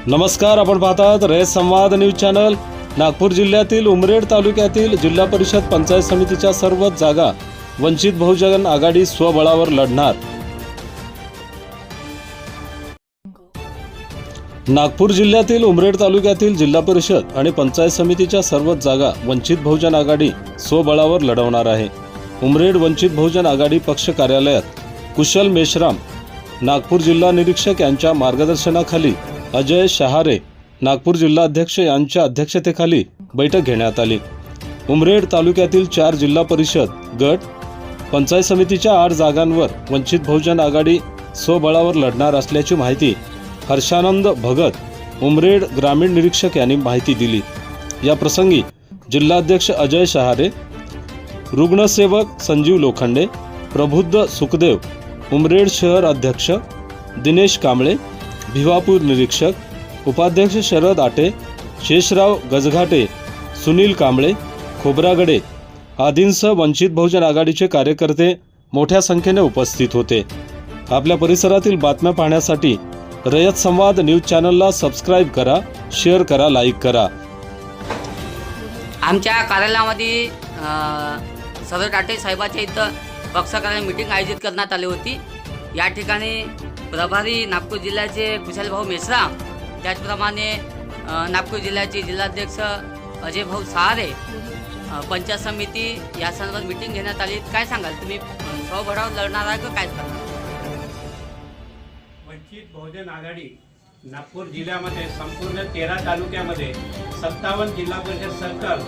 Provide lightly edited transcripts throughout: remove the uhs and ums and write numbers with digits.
नमस्कार, आपण पाहतात रयत संवाद न्यूज चॅनल। नागपूर जिल्ह्यातील उमरेड तालुक्यातील जिल्हा परिषद पंचायत समितीच्या सर्वच जागा वंचित बहुजन आघाडी स्वबळावर लढणार। नागपूर जिल्ह्यातील उमरेड तालुक्यातील जिल्हा परिषद आणि पंचायत समितीच्या सर्वच जागा वंचित बहुजन आघाडी स्वबळावर लढवणार आहे। उमरेड वंचित बहुजन आघाडी पक्ष कार्यालयात कुशल मेश्राम नागपूर जिल्हा निरीक्षक यांच्या मार्गदर्शनाखाली अजय शहारे नागपूर जिल्हाध्यक्ष यांच्या अध्यक्षतेखाली बैठक घेण्यात आली। उमरेड तालुक्यातील 4 जिल्हा परिषद गट पंचायत समितीच्या 8 जागांवर वंचित बहुजन आघाडी स्वबळावर लढणार असल्याची माहिती हर्षानंद भगत उमरेड ग्रामीण निरीक्षक यांनी माहिती दिली। या प्रसंगी जिल्हाध्यक्ष अजय शहारे, रुग्णसेवक संजीव लोखंडे, प्रबुद्ध सुखदेव, उमरेड शहर अध्यक्ष दिनेश कांबळे, भिवापूर निरीक्षक, उपाध्यक्ष शरद आटे, शेषराव गजघाटे, सुनील कांबळे, खोब्रागडे आदींसह वंचित बहुजन आघाडीचे कार्यकर्ते मोठ्या संख्येने उपस्थित होते। आपल्या परिसरातील बातम्या पाहण्यासाठी रयत संवाद न्यूज चॅनलला सबस्क्राइब करा, शेअर करा, लाईक करा। आमच्या कार्यालयामध्ये शरद आटे साहेबांच्या इथं पक्ष कार्यालय मीटिंग आयोजित करण्यात आली होती। या ठिकाणी प्रभारी नागपूर जिल्ह्याचे कुशल भाऊ मेश्राम, त्याचप्रमाणे नागपूर जिल्ह्याचे जिल्हाध्यक्ष अजय भाऊ शहारे, पंचायत समिती या संदर्भात मीटिंग घेण्यात आली। काय सांगाल तुम्ही, स्वबळावर लढणार आहे का काय करणार? वंचित बहुजन आघाडी नागपूर जिल्ह्यामध्ये संपूर्ण 13 तालुक्यामध्ये 57 जिल्हा परिषद सर्कल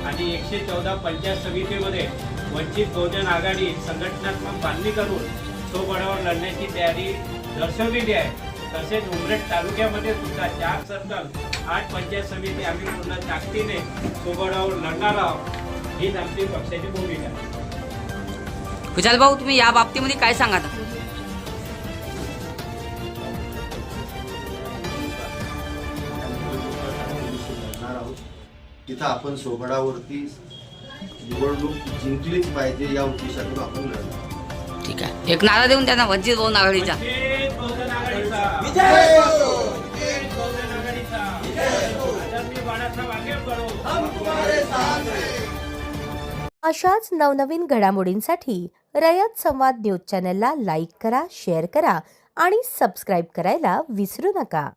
आणि 114 पंचायत समितीमध्ये वंचित बहुजन आघाडी संघटनात्मक बांधणी करून स्वबळावर लढण्याची तयारी दर्शवलेली आहे। तसेच उमरेड तालुक्यामध्ये सुद्धा 4 सर्कल 8 पंचायत समिती आम्ही पूर्ण ताकदीने स्वबळावर लढणार आहोत। हीच आमची पक्षाची भूमिका आहे। कुशल भाऊ, तुम्ही या बाबतीमध्ये काय सांगाल? तिथं आपण स्वबळावरती निवडणूक जिंकलीच पाहिजे या उद्देशातून आपण लढणार। ठीक आहे, एक नारा देऊन त्यांना वंचित बहुजन आघाडीचा अशाच नवनवीन घडामोडींसाठी रयत संवाद न्यूज चॅनलला लाईक करा, शेअर करा आणि सबस्क्राईब करायला विसरू नका।